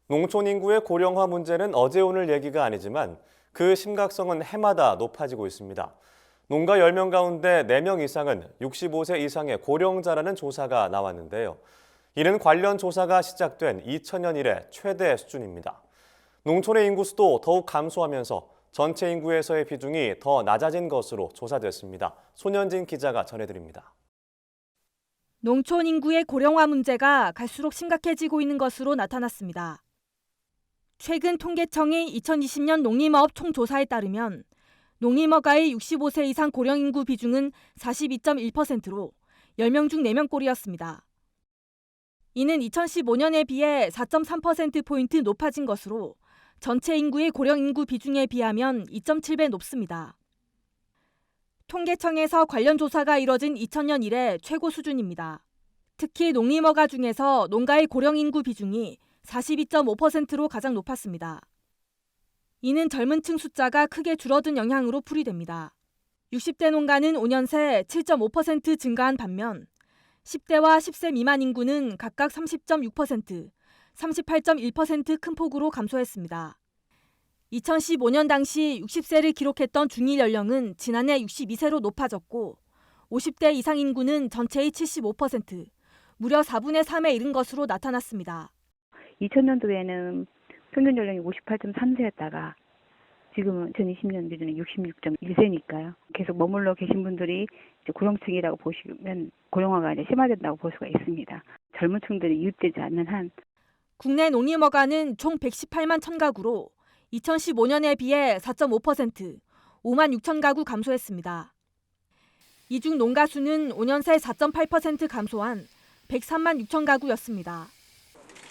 농촌 인구의 고령화 문제는 어제 오늘 얘기가 아니지만 그 심각성은 해마다 높아지고 있습니다. 농가 10명 가운데 4명 이상은 65세 이상의 고령자라는 조사가 나왔는데요. 이는 관련 조사가 시작된 2000년 이래 최대 수준입니다. 농촌의 인구 수도 더욱 감소하면서 전체 인구에서의 비중이 더 낮아진 것으로 조사됐습니다. 손현진 기자가 전해드립니다. 농촌 인구의 고령화 문제가 갈수록 심각해지고 있는 것으로 나타났습니다. 최근 통계청의 2020년 농림어업 총조사에 따르면 농림어가의 65세 이상 고령 인구 비중은 42.1%로 10명 중 4명꼴이었습니다. 이는 2015년에 비해 4.3%포인트 높아진 것으로 전체 인구의 고령 인구 비중에 비하면 2.7배 높습니다. 통계청에서 관련 조사가 이뤄진 2000년 이래 최고 수준입니다. 특히 농림어가 중에서 농가의 고령 인구 비중이 42.5%로 가장 높았습니다. 이는 젊은 층 숫자가 크게 줄어든 영향으로 풀이됩니다. 60대 농가는 5년 새 7.5% 증가한 반면 10대와 10세 미만 인구는 각각 30.6%, 38.1% 큰 폭으로 감소했습니다. 2015년 당시 60세를 기록했던 중위 연령은 지난해 62세로 높아졌고 50대 이상 인구는 전체의 75%, 무려 4분의 3에 이른 것으로 나타났습니다. 2000년도에는 평균 연령이 58.3세였다가 지금은 2020년 기준에 66.1세니까요. 계속 머물러 계신 분들이 이제 고령층이라고 보시면 고령화가 이제 심화된다고 볼 수가 있습니다. 젊은 층들이 유입되지 않는 한 국내 농림어가는 총 118만 1000가구로 2015년에 비해 4.5%, 5만 6천 가구 감소했습니다. 이 중 농가 수는 5년 새 4.8% 감소한 103만 6천 가구였습니다.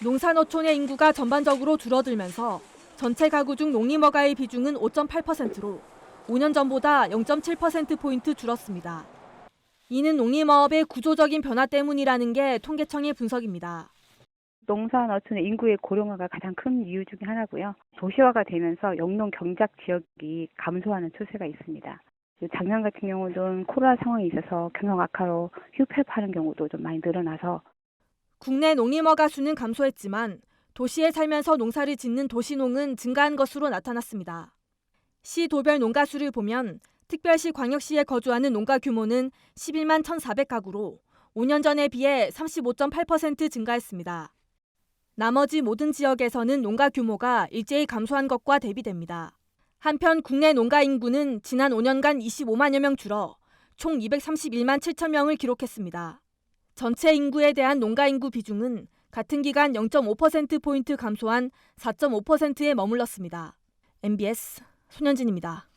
농사노촌의 인구가 전반적으로 줄어들면서 전체 가구 중 농림어가의 비중은 5.8%로 5년 전보다 0.7%포인트 줄었습니다. 이는 농림어업의 구조적인 변화 때문이라는 게 통계청의 분석입니다. 농사노촌의 인구의 고령화가 가장 큰 이유 중에 하나고요. 도시화가 되면서 영농 경작 지역이 감소하는 추세가 있습니다. 작년 같은 경우는 코로나 상황이 있어서 경영 악화로 휴폐하는 경우도 좀 많이 늘어나서 국내 농림어가 수는 감소했지만 도시에 살면서 농사를 짓는 도시농은 증가한 것으로 나타났습니다. 시 도별 농가 수를 보면 특별시 광역시에 거주하는 농가 규모는 11만 1,400가구로 5년 전에 비해 35.8% 증가했습니다. 나머지 모든 지역에서는 농가 규모가 일제히 감소한 것과 대비됩니다. 한편 국내 농가 인구는 지난 5년간 25만여 명 줄어 총 231만 7천 명을 기록했습니다. 전체 인구에 대한 농가 인구 비중은 같은 기간 0.5%포인트 감소한 4.5%에 머물렀습니다. MBS 손현진입니다.